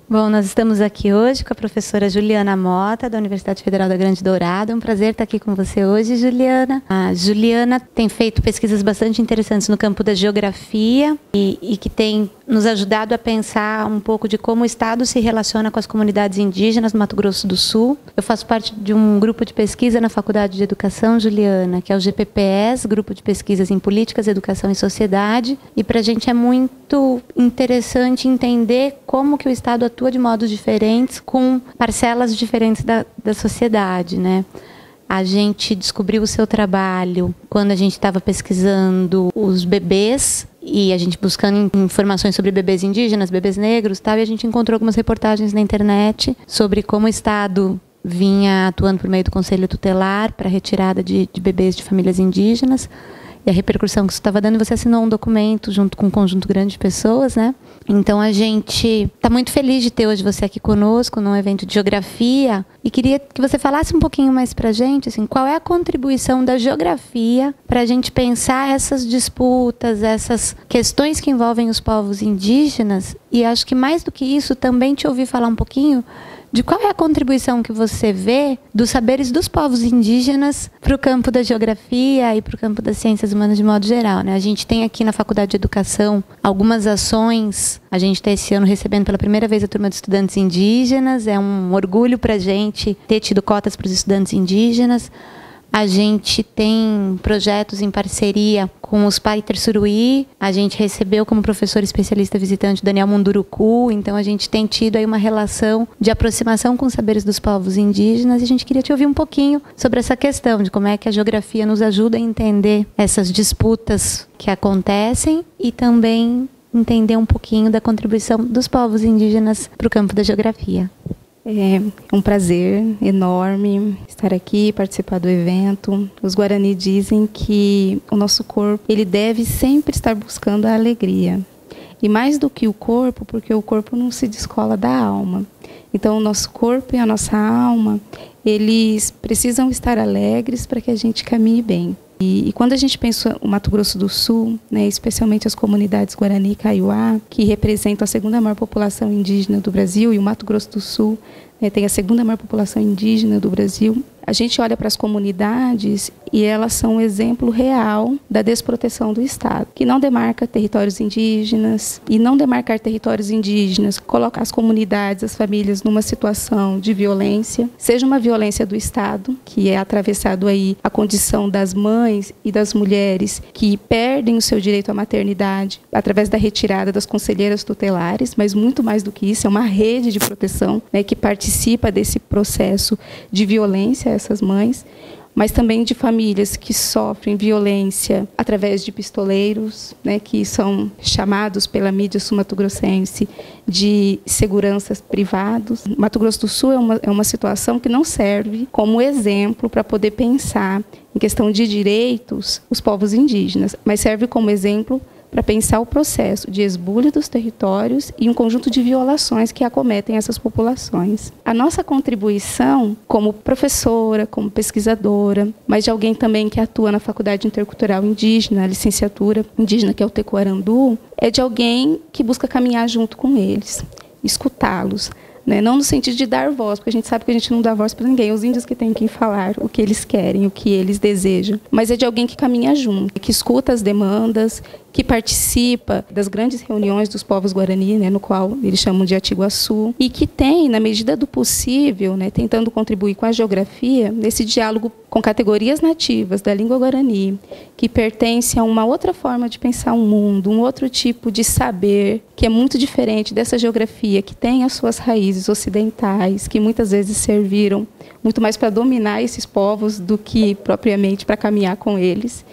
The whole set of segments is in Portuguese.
Bom, nós estamos aqui hoje com a professora Juliana Mota, da Universidade Federal da Grande Dourado. É um prazer estar aqui com você hoje, Juliana. A Juliana tem feito pesquisas bastante interessantes no campo da geografia e que tem nos ajudado a pensar um pouco de como o Estado se relaciona com as comunidades indígenas no Mato Grosso do Sul. Eu faço parte de um grupo de pesquisa na Faculdade de Educação, Juliana, que é o GPPS, Grupo de Pesquisas em Políticas, Educação e Sociedade. E para a gente é muito interessante entender como que o Estado atua de modos diferentes com parcelas diferentes da sociedade, né? A gente descobriu o seu trabalho quando a gente estava pesquisando os bebês e a gente buscando informações sobre bebês indígenas, bebês negros, tal, e a gente encontrou algumas reportagens na internet sobre como o Estado vinha atuando por meio do Conselho Tutelar para a retirada de bebês de famílias indígenas e a repercussão que isso estava dando. E você assinou um documento junto com um conjunto grande de pessoas, né? Então a gente está muito feliz de ter hoje você aqui conosco num evento de geografia e queria que você falasse um pouquinho mais para a gente, assim, qual é a contribuição da geografia para a gente pensar essas disputas, essas questões que envolvem os povos indígenas, e acho que mais do que isso também te ouvir falar um pouquinho de qual é a contribuição que você vê dos saberes dos povos indígenas para o campo da geografia e para o campo das ciências humanas de modo geral, né? A gente tem aqui na Faculdade de Educação algumas ações. A gente está esse ano recebendo pela primeira vez a turma de estudantes indígenas. É um orgulho para a gente ter tido cotas para os estudantes indígenas. A gente tem projetos em parceria com os Paiter Suruí. A gente recebeu como professor especialista visitante o Daniel Munduruku. Então a gente tem tido aí uma relação de aproximação com os saberes dos povos indígenas. E a gente queria te ouvir um pouquinho sobre essa questão de como é que a geografia nos ajuda a entender essas disputas que acontecem e também entender um pouquinho da contribuição dos povos indígenas para o campo da geografia. É um prazer enorme estar aqui, participar do evento. Os Guarani dizem que o nosso corpo ele deve sempre estar buscando a alegria. E mais do que o corpo, porque o corpo não se descola da alma. Então, o nosso corpo e a nossa alma, eles precisam estar alegres para que a gente caminhe bem. E quando a gente pensa o Mato Grosso do Sul, né, especialmente as comunidades Guarani e Kaiowá, que representam a segunda maior população indígena do Brasil, e o Mato Grosso do Sul, né, tem a segunda maior população indígena do Brasil, a gente olha para as comunidades e elas são um exemplo real da desproteção do Estado, que não demarca territórios indígenas, e não demarcar territórios indígenas coloca as comunidades, as famílias numa situação de violência, seja uma violência do Estado, que é atravessado aí a condição das mães e das mulheres que perdem o seu direito à maternidade através da retirada das conselheiras tutelares, mas muito mais do que isso, é uma rede de proteção, né, que participa desse processo de violência a essas mães, mas também de famílias que sofrem violência através de pistoleiros, né, que são chamados pela mídia sul-mato-grossense de seguranças privados. Mato Grosso do Sul é uma situação que não serve como exemplo para poder pensar em questão de direitos os povos indígenas, mas serve como exemplo para pensar o processo de esbulho dos territórios e um conjunto de violações que acometem essas populações. A nossa contribuição como professora, como pesquisadora, mas de alguém também que atua na Faculdade Intercultural Indígena, a licenciatura indígena, que é o Tecuarandu, é de alguém que busca caminhar junto com eles, escutá-los, né? Não no sentido de dar voz, porque a gente sabe que a gente não dá voz para ninguém, os índios que têm que falar o que eles querem, o que eles desejam, mas é de alguém que caminha junto, que escuta as demandas, que participa das grandes reuniões dos povos Guarani, né, no qual eles chamam de Atiguaçu, e que tem, na medida do possível, né, tentando contribuir com a geografia, nesse diálogo com categorias nativas da língua Guarani, que pertence a uma outra forma de pensar o mundo, um outro tipo de saber, que é muito diferente dessa geografia, que tem as suas raízes ocidentais, que muitas vezes serviram muito mais para dominar esses povos do que propriamente para caminhar com eles.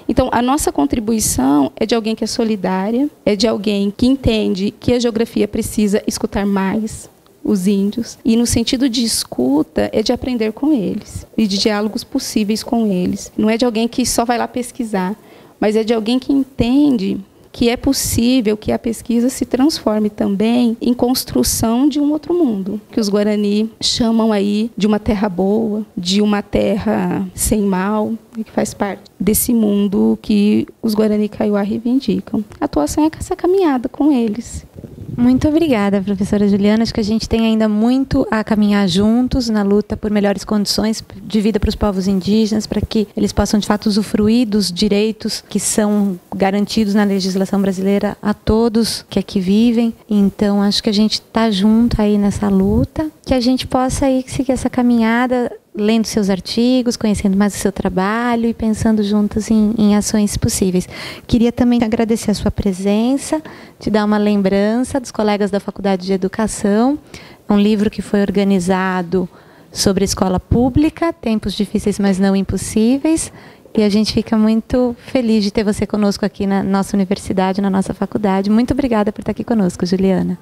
Então, a nossa contribuição é de alguém que é solidária, é de alguém que entende que a geografia precisa escutar mais os índios. E no sentido de escuta, é de aprender com eles e de diálogos possíveis com eles. Não é de alguém que só vai lá pesquisar, mas é de alguém que entende que é possível que a pesquisa se transforme também em construção de um outro mundo, que os Guarani chamam aí de uma terra boa, de uma terra sem mal, que faz parte desse mundo que os Guarani Kaiowá reivindicam. A atuação é essa caminhada com eles. Muito obrigada, professora Juliana. Acho que a gente tem ainda muito a caminhar juntos na luta por melhores condições de vida para os povos indígenas, para que eles possam, de fato, usufruir dos direitos que são garantidos na legislação brasileira a todos que aqui vivem. Então, acho que a gente está junto aí nessa luta, que a gente possa aí seguir essa caminhada, lendo seus artigos, conhecendo mais o seu trabalho e pensando juntos em ações possíveis. Queria também agradecer a sua presença, te dar uma lembrança dos colegas da Faculdade de Educação, um livro que foi organizado sobre a escola pública, Tempos Difíceis, mas Não Impossíveis, e a gente fica muito feliz de ter você conosco aqui na nossa universidade, na nossa faculdade. Muito obrigada por estar aqui conosco, Juliana.